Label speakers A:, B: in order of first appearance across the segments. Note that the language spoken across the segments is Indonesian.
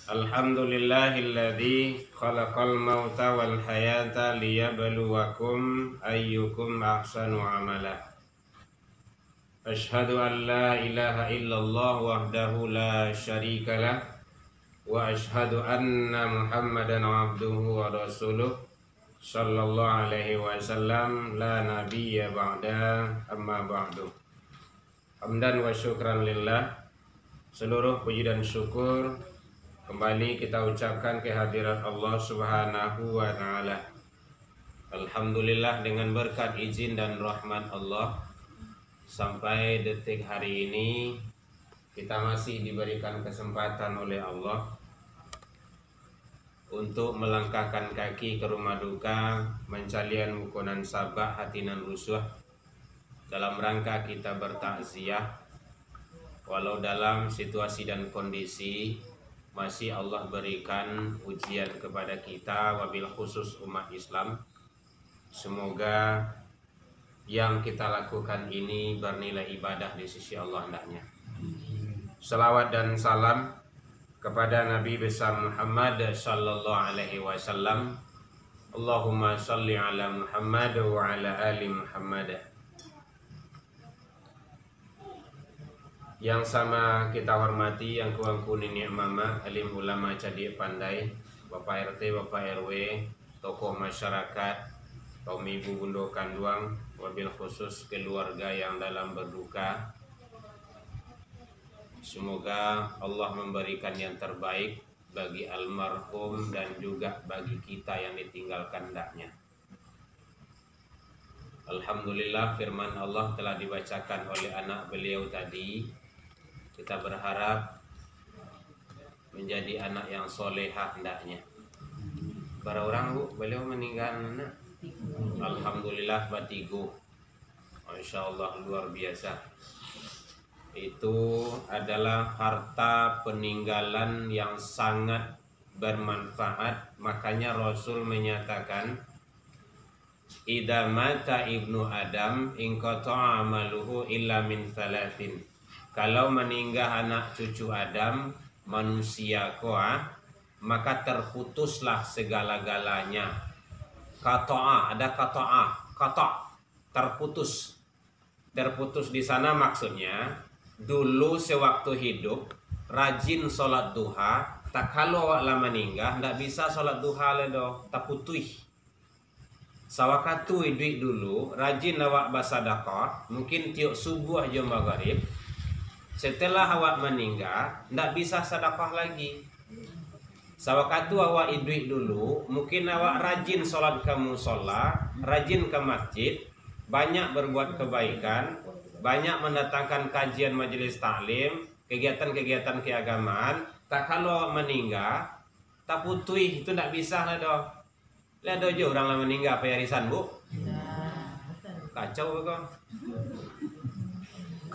A: Alhamdulillahilladzi khalaqal mauta wal hayata liyabluwakum ayyukum ahsanu amala. Asyhadu an la ilaha illallah wahdahu la syarikalah wa asyhadu anna Muhammadan abduhu wa rasuluh sallallahu alaihi wasallam la nabiyya ba'da amma ba'du. Hamdan wa syukran lillah. Seluruh puji dan syukur kembali kita ucapkan kehadiran Allah Subhanahu wa Ta'ala. Alhamdulillah, dengan berkat izin dan rahmat Allah, sampai detik hari ini kita masih diberikan kesempatan oleh Allah untuk melangkahkan kaki ke rumah duka, mencalian mukonan sabah hatinan rusuh, dalam rangka kita bertakziah. Walau dalam situasi dan kondisi masih Allah berikan ujian kepada kita, wabil khusus umat Islam. Semoga yang kita lakukan ini bernilai ibadah di sisi Allah hendaknya. Salawat dan salam kepada Nabi besar Muhammad sallallahu alaihi wasallam. Allahumma salli ala Muhammad wa ala ali Muhammad. Yang sama kita hormati, yang kuangku nenek mama, alim ulama cadik pandai, Bapak RT, Bapak RW, tokoh masyarakat, kaum ibu bundo kanduang, wabil khusus keluarga yang dalam berduka. Semoga Allah memberikan yang terbaik bagi almarhum dan juga bagi kita yang ditinggalkan hendaknya. Alhamdulillah, firman Allah telah dibacakan oleh anak beliau tadi. Kita berharap menjadi anak yang solehah hendaknya. Para orang bu, beliau meninggal anak. Alhamdulillah batigo. Masya Allah, luar biasa. Itu adalah harta peninggalan yang sangat bermanfaat. Makanya Rasul menyatakan, idza mata ibnu Adam inqata'a amaluhu illa min thalathin. Kalau meninggal anak cucu Adam, manusia koa, maka terputuslah segala-galanya. Qata'a, ada qata', terputus. Terputus di sana maksudnya, dulu sewaktu hidup rajin sholat duha, tak kalau awak lah meninggal, ndak bisa sholat duha ledo, tak putuih. Sawakatu duit dulu, rajin awak basadaqah, mungkin tiuk subuh jam maghrib. Setelah awak meninggal, ndak bisa sedekah lagi. Sawakatu awak duit dulu, mungkin awak rajin sholat ke musola, rajin ke masjid, banyak berbuat kebaikan, banyak mendatangkan kajian majelis taklim, kegiatan-kegiatan keagamaan. Tak kalau awak meninggal, tak putih, itu ndak bisa lah doh. Lihat doh je orang lah meninggal apa arisan bu? Kacau kok.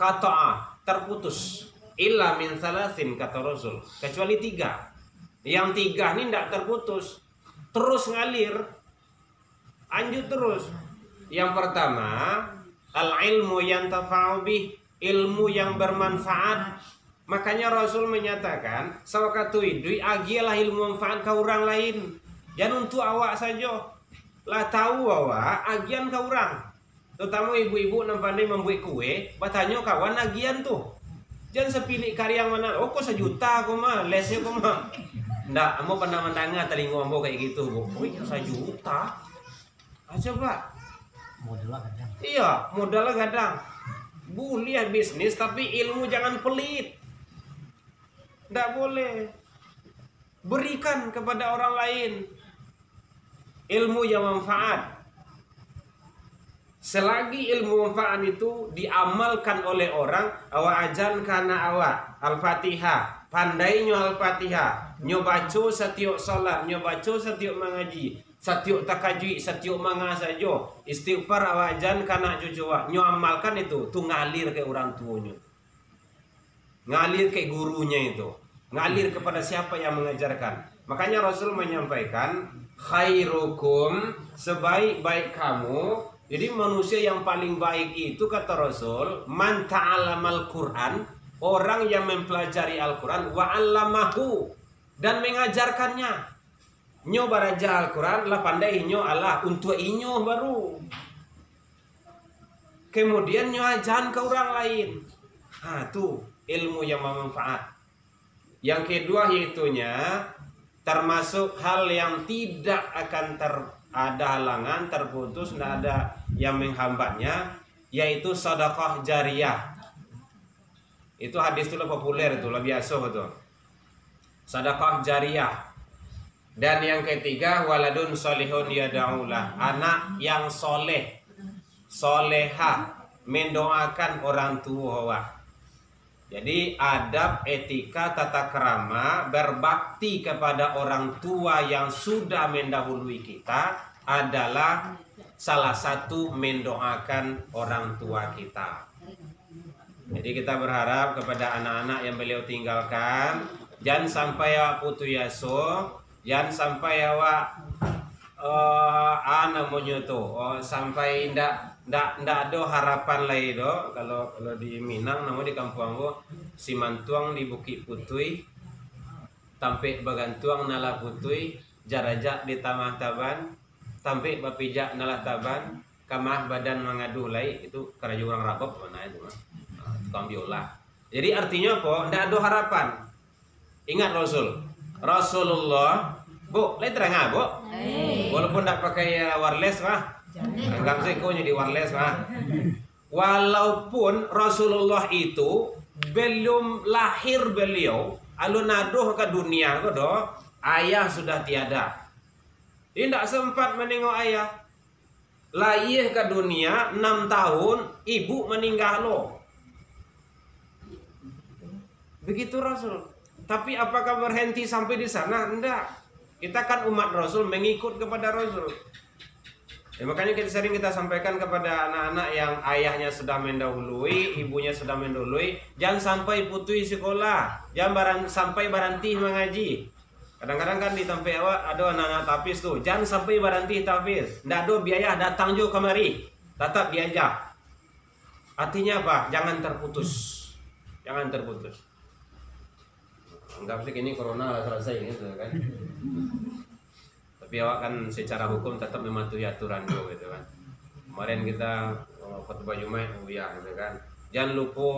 A: Qata'a, terputus, illa min salasin, kata Rasul, kecuali 3. Yang 3 ini tidak terputus, terus ngalir, lanjut terus. Yang pertama, al-ilmu yang tafa'u bih, ilmu yang bermanfaat. Makanya Rasul menyatakan, sawakatu idui agialah ilmu manfaat ke orang lain, jangan untuk awak saja. Lah tahu awak agian ke orang. Terutama ibu-ibu yang pandai membuat kue, bertanya kawan agian tuh. Jangan sepilih karya mana, oh kok 1 juta kok mah, lesnya kok mah. Nggak, mau pernah mendengar telinga ambo kayak gitu, bu. Oh 1 juta. Aja pak. Modalnya kadang. Iya, modalnya kadang. Boleh bisnis, tapi ilmu jangan pelit. Nggak boleh. Berikan kepada orang lain ilmu yang manfaat. Selagi ilmu manfaat itu diamalkan oleh orang, awak ajan karena awak Al-Fatihah, pandai nyo Al-Fatihah, nyo baca setiap salat, nyo baca setiap mengaji, setiap takajui, setiap manga saja, istighfar awak ajan karena cucu awak, nyo amalkan itu, tu ngalir ke orang tuanya, ngalir ke gurunya itu, ngalir kepada siapa yang mengajarkan. Makanya Rasul menyampaikan, khairukum, sebaik-baik kamu. Jadi manusia yang paling baik itu, kata Rasul, man ta'alamal Qur'an, orang yang mempelajari Al-Quran, wa 'allamahu, dan mengajarkannya. Nyo baraja Al-Quran lah pandai nyo Allah untuk inyo baru. Kemudian nyo ajan ke orang lain. Tuh ilmu yang bermanfaat. Yang kedua yaitunya termasuk hal yang tidak akan ada halangan, terputus, tidak ada yang menghambatnya, yaitu sedekah jariyah. Itu hadis itu populer, itu biasa itu. Sedekah jariyah. Dan yang ketiga waladun solihun yada'ulah, anak yang soleh, soleha, mendoakan orang tua. Jadi adab, etika, tata krama berbakti kepada orang tua yang sudah mendahului kita adalah salah satu mendoakan orang tua kita. Jadi kita berharap kepada anak-anak yang beliau tinggalkan, jangan sampai awak putu yaso, jangan sampai awak sampai ndak ada harapan lain do. Kalau di Minang, namun di kampung aku si mantuang di Bukit Putui, tampe bagantuang nala putui, jarajak di tamah taban, tampe bapijak nala taban, kamah badan mengadu lai, itu kerja orang rabok mana itu mah, tukang biola. Jadi artinya apa? Ndak ada harapan. Ingat Rasulullah, Bu, lihat terang Bu. Walaupun ndak pakai wireless mah. Anggap sekonya di wireless mah. Walaupun Rasulullah itu belum lahir beliau, alun aduh ke dunia do, ayah sudah tiada. Dia tidak sempat menengok ayah. Lahir ke dunia 6 tahun, ibu meninggal lo. Begitu Rasul. Tapi apakah berhenti sampai di sana? Enggak. Kita kan umat Rasul, mengikut kepada Rasul. Ya, makanya kita sampaikan kepada anak-anak yang ayahnya sudah mendahului, ibunya sudah mendahului, jangan sampai putui sekolah, jangan sampai berhenti mengaji. Kadang-kadang kan di tempat awak ada anak-anak tapis tuh, jangan sampai berhenti tapis, ndak ada biaya datang juga kemari, tetap diajak. Artinya apa? Jangan terputus, jangan terputus. Anggap sih ini corona selesai gitu kan. Tapi awak kan secara hukum tetap mematuhi aturan juga gitu kan. Kemarin kita khutbah Jumat ya gitu kan. Jangan lupa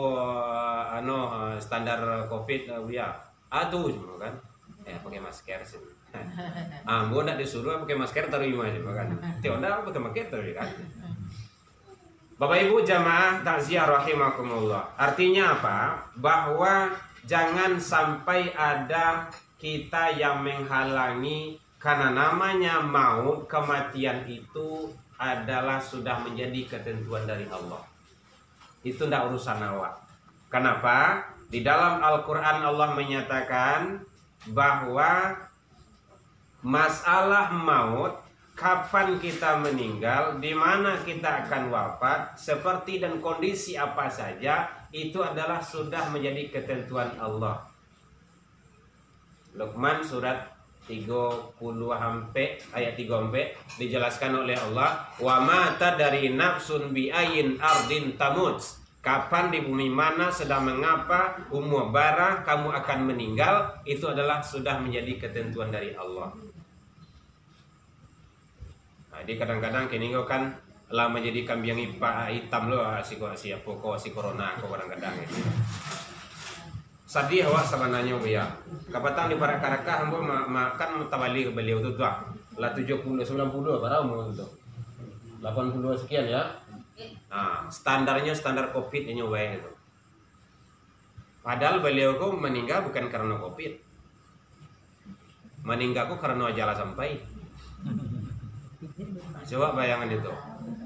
A: standar Covid ya. Aduh semua kan. Pakai masker sih. Gua ndak disuruh pakai masker terima aja kan. Tio ndak pakai masker terima kan. Bapak Ibu jamaah takziah rahimakumullah. Artinya apa? Bahwa jangan sampai ada kita yang menghalangi. Karena namanya maut, kematian itu adalah sudah menjadi ketentuan dari Allah. Itu tidak urusan awak. Kenapa? Di dalam Al-Quran Allah menyatakan bahwa masalah maut, kapan kita meninggal, di mana kita akan wafat, seperti dan kondisi apa saja, itu adalah sudah menjadi ketentuan Allah. Luqman surat 30 ayat 3 dijelaskan oleh Allah, wa mata dari nafsun bi ayin ardin tamut. Kapan di bumi mana sedang mengapa umur bara kamu akan meninggal, itu adalah sudah menjadi ketentuan dari Allah. Jadi kadang-kadang kini kan lah menjadi kambing hitam loh si corona kok kadang-kadang itu. Sadih awak sebenarnya ya. Kapatang di barat karakah ambo makan tabali ke beliau tu lah 70 90 berapa umur itu. 80 sekian ya. Nah, standarnya standar Covid ini wae itu. Padahal beliau ku meninggal bukan karena Covid. Meninggal ku karena ajal sampai. Coba bayangan itu.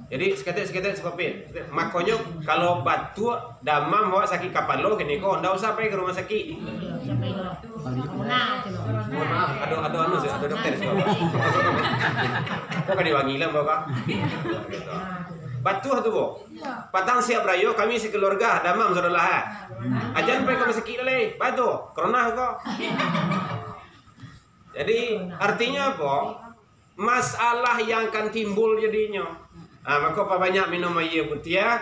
A: Jadi seketik Covid. Makanya kalau batu damam bawa sakit kapal lo gini kok ndak usah pergi ke rumah sakit. Ada anu sih, ada dokter sih. Kok kan diwangilan Bapak? Gitu. Batu tuh, Bu. Patang siap rayo kami sekeluarga damam saudara. Ajan pergi ke rumah sakit le, batu. Corona kok. Jadi artinya apa? Masalah yang akan timbul jadinya. Maka apa banyak minum air putih ya.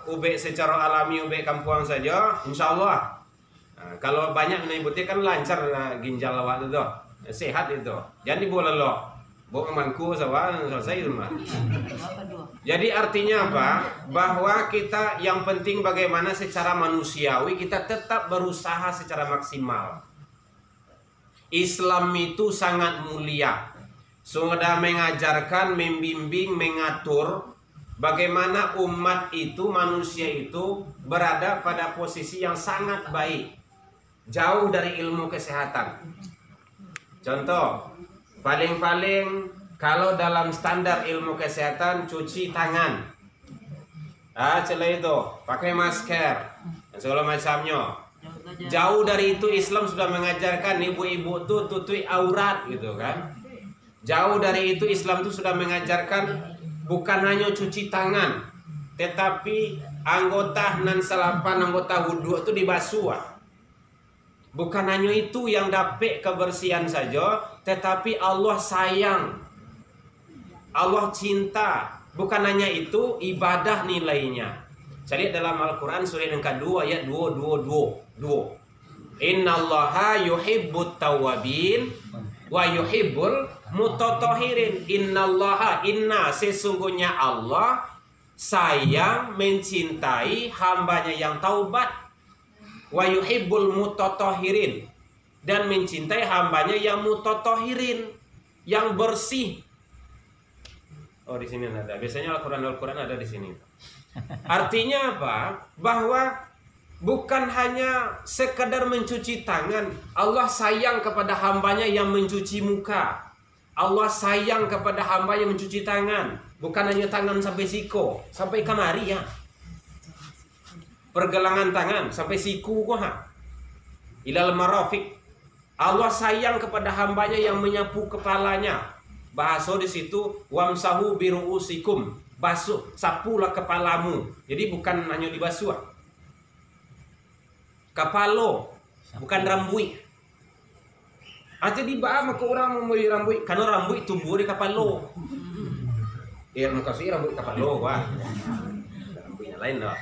A: Ube secara alami ube kampuang saja, insya Allah Nah, kalau banyak menyebutnya kan lancar ginjal awak itu, sehat itu. Jadi boleh lo, bawa mangku sawan selesai itu mah. Jadi artinya apa? Bahwa kita yang penting bagaimana secara manusiawi kita tetap berusaha secara maksimal. Islam itu sangat mulia. Sudah mengajarkan, membimbing, mengatur bagaimana umat itu, manusia itu berada pada posisi yang sangat baik, jauh dari ilmu kesehatan. Contoh, paling-paling kalau dalam standar ilmu kesehatan cuci tangan, setelah itu pakai masker dan segala macamnya. Jauh dari itu Islam sudah mengajarkan ibu-ibu tuh tutupi aurat gitu kan. Jauh dari itu Islam itu sudah mengajarkan bukan hanya cuci tangan, tetapi anggota nan salapan, anggota wudhu itu dibasuh. Bukan hanya itu yang dapat kebersihan saja, tetapi Allah sayang, Allah cinta. Bukan hanya itu, ibadah nilainya. Saya lihat dalam Al-Quran surah yang kedua ayat 222. Innallaha yuhibbut tawwabin wa yuhibbul mutatahhirin. Inna sesungguhnya Allah sayang, mencintai hambanya yang taubat. Wa yuhibbul mutatahhirin, dan mencintai hambanya yang mutatahhirin, yang bersih. Oh, di sini ada. Biasanya Al-Quran ada di sini. Artinya apa? Bahwa bukan hanya sekedar mencuci tangan. Allah sayang kepada hambanya yang mencuci muka. Allah sayang kepada hamba yang mencuci tangan. Bukan hanya tangan sampai siku, sampai kamari ya. Pergelangan tangan sampai siku kok ha. Ilal marafiq. Allah sayang kepada hambanya yang menyapu kepalanya. Bahasa di situ wamsahu biruusikum. Basuh, sapulah kepalamu. Jadi bukan hanya dibasuh. Kapalo, bukan rambut. Artinya di bawah maka orang membeli rambut, karena rambut tumbuh di kapalo. Ya muka sih rambut kapalo, wah. Rambutnya lain dah.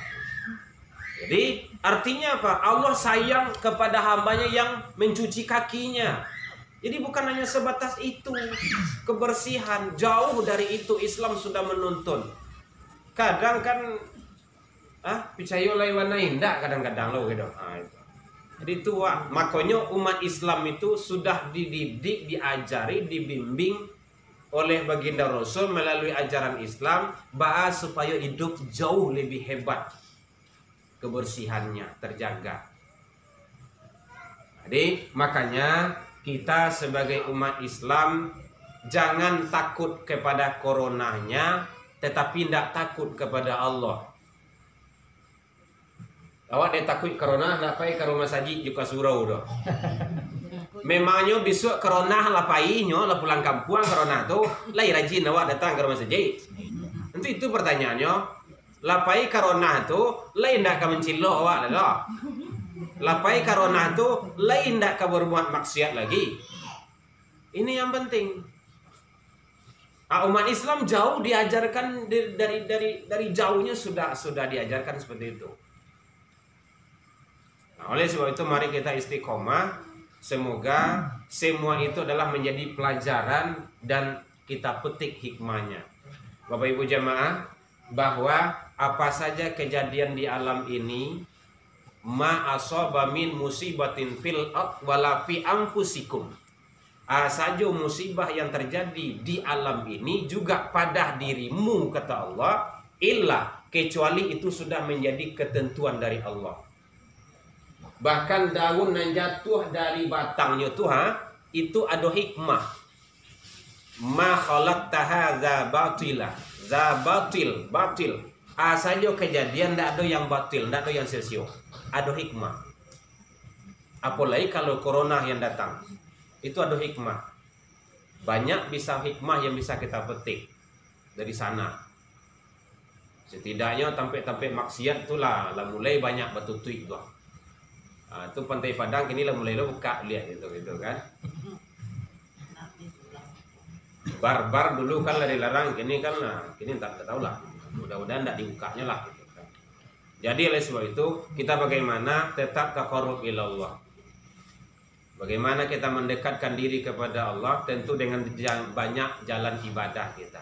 A: Jadi artinya apa? Allah sayang kepada hambanya yang mencuci kakinya. Jadi bukan hanya sebatas itu, kebersihan. Jauh dari itu Islam sudah menuntun. Kadang kan percaya laiwana indah kadang-kadang lo gitu. Itu. Jadi itu makanya umat Islam itu sudah dididik, diajari, dibimbing oleh baginda Rasul melalui ajaran Islam bahwa supaya hidup jauh lebih hebat. Kebersihannya terjaga. Jadi makanya kita sebagai umat Islam jangan takut kepada coronanya, tetapi tidak takut kepada Allah. Awak dia takut corona, lapai ke rumah saji juga surau doh. Memangnya besok corona lapainya, lah pulang kampung corona tuh, lah rajin awak datang ke rumah saji. Nanti itu pertanyaannya. Lapai karona tu lain dak ka mencilo awak dah. Lapai karona tu lain dak ka berbuat maksiat lagi. Ini yang penting. Umat Islam jauh diajarkan dari jauhnya sudah diajarkan seperti itu. Nah, oleh sebab itu mari kita istiqomah. Semoga semua itu adalah menjadi pelajaran dan kita petik hikmahnya. Bapak Ibu jamaah, bahwa apa saja kejadian di alam ini ma asaba min musibatin fil ard wala fi anfusikum. Saja musibah yang terjadi di alam ini juga pada dirimu kata Allah, illa kecuali itu sudah menjadi ketentuan dari Allah. Bahkan daun yang jatuh dari batangnya tuh itu ada hikmah. Ma khalaqta hadza batila. Za batil. Saja kejadian tidak ada yang batil, tidak ada yang sia-sia. Ada hikmah. Apalagi kalau corona yang datang, itu ada hikmah. Banyak bisa hikmah yang bisa kita petik dari sana. Setidaknya tampil maksiat itulah mulai banyak bertutup tuh. Itu Pantai Padang kini mulai buka lihat gitu kan. Bar dulu kan dilarang, kini kan kini tak tahu lah. Mudah-mudahan tidak dibukanya lah gitu kan. Jadi oleh sebab itu kita bagaimana tetap taqarrub ilallah. Bagaimana kita mendekatkan diri kepada Allah tentu dengan banyak jalan ibadah kita.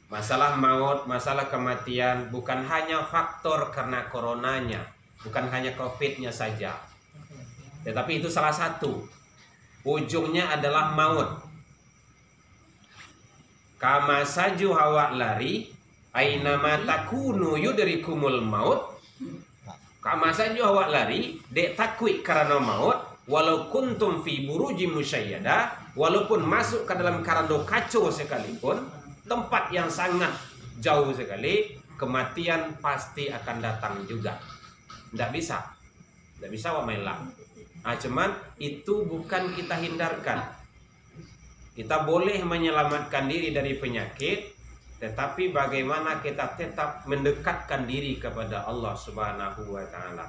A: Masalah maut, masalah kematian bukan hanya faktor karena coronanya, bukan hanya COVID-nya saja. Tetapi itu salah satu. Ujungnya adalah maut. Kama saju hawa lari, ainama takunu yudrikumul maut. Kama saju hawa lari, dek takwi karena maut, walau kuntum fi burujim musyayyada, walaupun masuk ke dalam karando kacau sekalipun, tempat yang sangat jauh sekali, kematian pasti akan datang juga. Tidak bisa wa maillah. Cuman itu bukan kita hindarkan. Kita boleh menyelamatkan diri dari penyakit, tetapi bagaimana kita tetap mendekatkan diri kepada Allah Subhanahu wa taala.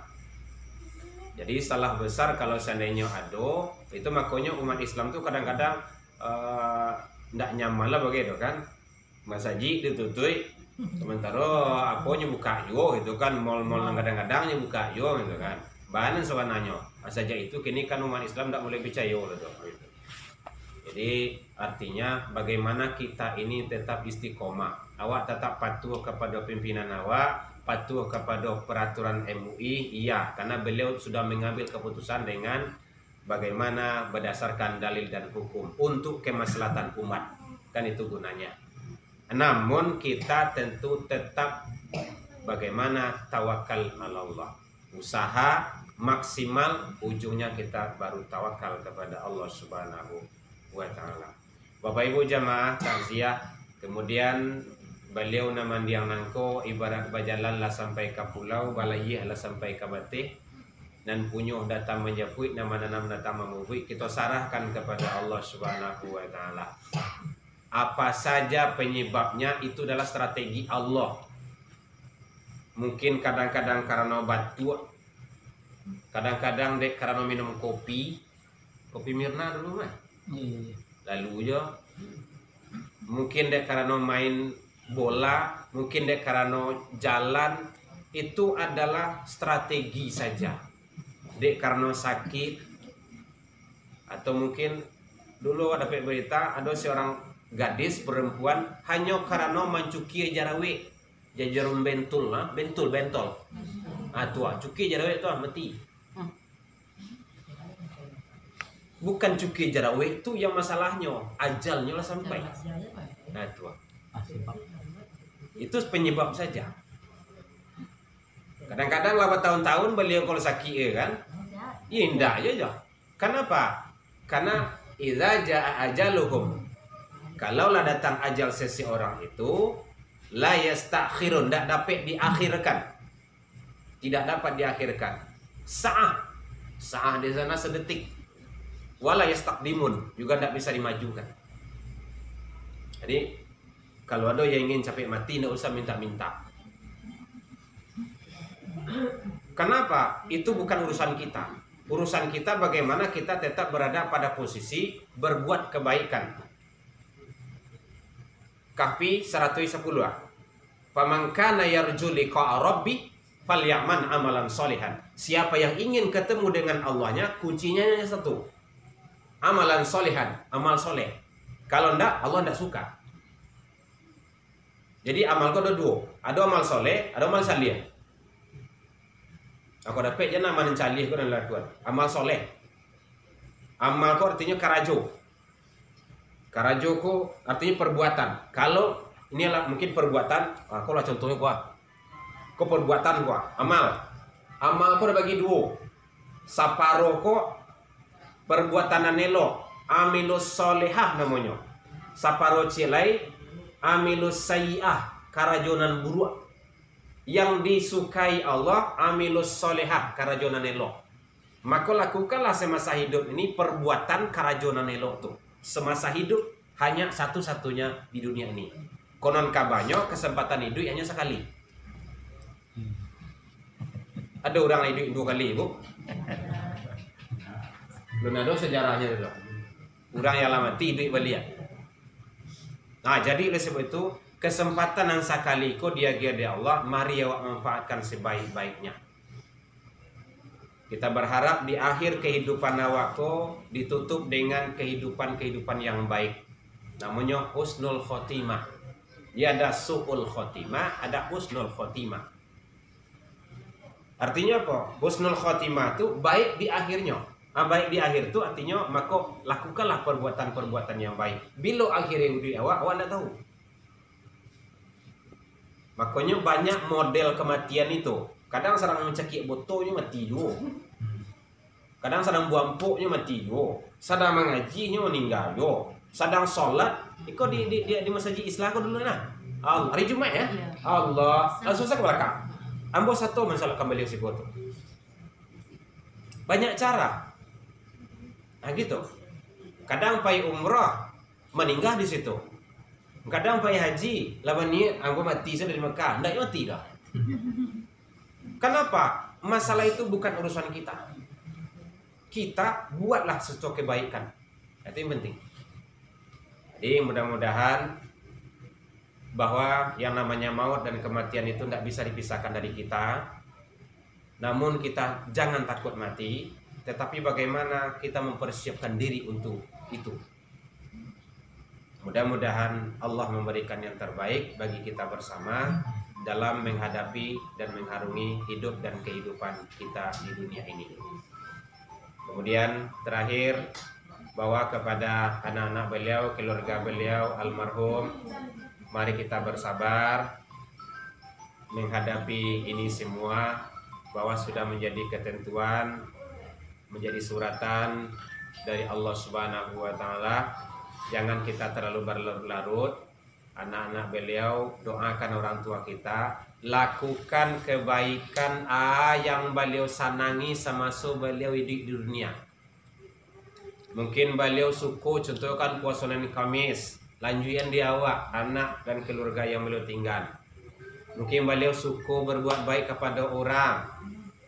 A: Jadi salah besar kalau seandainya ada, itu makanya umat Islam tuh kadang-kadang ndak nyaman lah begitu kan. Masjid ditutup, sementara apanya buka yo itu kan, mal-mal kadang-kadang buka yo gitu kan. Bahan sebenarnya saja itu kini kan umat Islam ndak mulai percaya gitu. Jadi artinya bagaimana kita ini tetap istiqomah. Awak tetap patuh kepada pimpinan awak, patuh kepada peraturan MUI, iya, karena beliau sudah mengambil keputusan dengan bagaimana berdasarkan dalil dan hukum untuk kemaslahatan umat. Kan itu gunanya. Namun kita tentu tetap bagaimana tawakal Allah. Usaha maksimal, ujungnya kita baru tawakal kepada Allah Subhanahu wa taala. Bapak Ibu jamaah takziah, kemudian beliau nama diang nangko ibarat bajalan lah sampai ke pulau, balayih lah sampai ke batih, dan punyuh datang menjapuit, nama nanam datang memubuit. Kita sarahkan kepada Allah Subhanahu wa taala. Apa saja penyebabnya itu adalah strategi Allah. Mungkin kadang-kadang karena batuk, kadang-kadang dek karena minum kopi Mirna dulu mah. Lalu ya mungkin dek karena main bola, mungkin dek karena jalan, itu adalah strategi saja. Dek karena sakit, atau mungkin dulu ada berita ada seorang gadis perempuan hanya karena mencuki jarawe jajarum bentol tua cuki jarawe itu mati. Bukan cuki jarawe itu yang masalahnya, ajalnya lah sampai. Nah tua itu penyebab saja. Kadang-kadang lama tahun-tahun beliau kalau sakit kan indah aja. Kenapa? Karena idza jaa ajaluhum, kalaulah datang ajal seseorang itu la yastakhirun, tidak dapat diakhirkan, tidak dapat diakhirkan. Sa'ah di sana sedetik, wala yastaqdimun, juga tidak bisa dimajukan. Jadi kalau ada yang ingin capek mati, tidak usah minta-minta. Kenapa? Itu bukan urusan kita. Urusan kita bagaimana kita tetap berada pada posisi berbuat kebaikan. Kahfi 110. Faman kana yarju liqa'a rabbi falyaman amalan solihan. Siapa yang ingin ketemu dengan Allahnya, kuncinya hanya satu. Amalan solihan, amal soleh. Kalau enggak, Allah enggak suka. Jadi amal kau ada dua. Ada amal soleh, ada amal salih. Aku dapat je nama mencalih kau dan lakukan. Amal soleh. Amal kau artinya karajo. Karajo kau artinya perbuatan. Kalau ini adalah mungkin perbuatan, kau lah contohnya kau perbuatan kau amal. Amal kau ada bagi dua. Saparo kau perbuatan anelo, amilus solehah namanya. Saparo cilai, amilus sayyi'ah, karajonan buruk. Yang disukai Allah, amilus solehah, karajonan elok. Maka lakukanlah semasa hidup ini perbuatan karajonan elok tuh. Semasa hidup hanya satu-satunya di dunia ini. Konon kabarnya kesempatan hidup hanya sekali. Ada orang hidup dua kali, Bu? Belum ada sejarahnya dulu. Orang yang lama mati hidup beliau. Nah, jadi oleh sebab itu kesempatan yang sakali ko dia di Allah, mari awak manfaatkan sebaik-baiknya. Kita berharap di akhir kehidupan awak ko ditutup dengan kehidupan yang baik. Namanya husnul khotimah. Dia ada su'ul khotimah, ada husnul khotimah. Artinya apa? Husnul khotimah itu baik di akhirnya. Baik di akhir itu artinya maka lakukanlah perbuatan-perbuatan yang baik. Bila akhirnya di awak tidak tahu. Makanya banyak model kematian itu. Kadang sedang mencekik botolnya mati juga. Kadang sedang buang poknya mati juga. Sedang mengajinya meninggal juga. Sedang sholat, ikut di masjid Islam kau dulu nah. Allah, hari Jumat ya. Allah, langsung saya ke belakang. Ambo satu mensalatkan beliau si botol. Banyak cara. Nah gitu. Kadang pai umrah meninggal di situ. Kadang pai haji lawan niat anggo mati saya dari Mekah. Ndak mati dah. Kenapa? Masalah itu bukan urusan kita. Kita buatlah sesuatu kebaikan. Itu yang penting. Jadi mudah-mudahan bahwa yang namanya maut dan kematian itu tidak bisa dipisahkan dari kita. Namun kita jangan takut mati, tetapi bagaimana kita mempersiapkan diri untuk itu. Mudah-mudahan Allah memberikan yang terbaik bagi kita bersama dalam menghadapi dan mengharungi hidup dan kehidupan kita di dunia ini. Kemudian terakhir, bahwa kepada anak-anak beliau, keluarga beliau almarhum, mari kita bersabar menghadapi ini semua, bahwa sudah menjadi ketentuan, menjadi suratan dari Allah Subhanahu wa taala. Jangan kita terlalu berlarut-larut. Anak-anak beliau, doakan orang tua kita, lakukan kebaikan yang beliau sanangi semasa beliau hidup di dunia. Mungkin beliau suku contohkan puasa Senin Kamis, lanjutan di awak, anak dan keluarga yang beliau tinggal. Mungkin beliau suku berbuat baik kepada orang.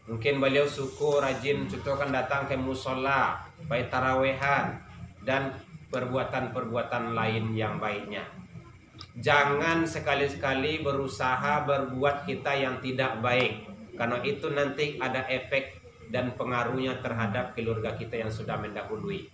A: Mungkin beliau suku rajin contohkan datang ke musola, baik tarawehan, dan perbuatan-perbuatan lain yang baiknya. Jangan sekali-sekali berusaha berbuat kita yang tidak baik, karena itu nanti ada efek dan pengaruhnya terhadap keluarga kita yang sudah mendahului.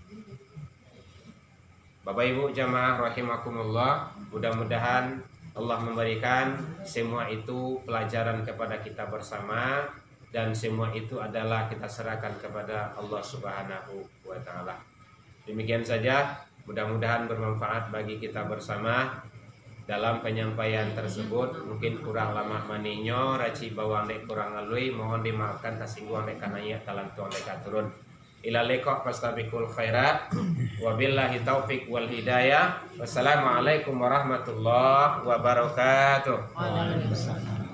A: Bapak Ibu jamaah rahimakumullah, mudah-mudahan Allah memberikan semua itu pelajaran kepada kita bersama, dan semua itu adalah kita serahkan kepada Allah Subhanahu wa taala. Demikian saja, mudah-mudahan bermanfaat bagi kita bersama. Dalam penyampaian tersebut mungkin kurang lama maninyo, raci bawang dek kurang alui, mohon dimaafkan tasingguang dek kanaya talantuang dek turun. Ila liqa fastabiqul khairat. Wabillahi taufik wal hidayah. Wassalamualaikum warahmatullahi wabarakatuh.
B: Waalaikumsalam.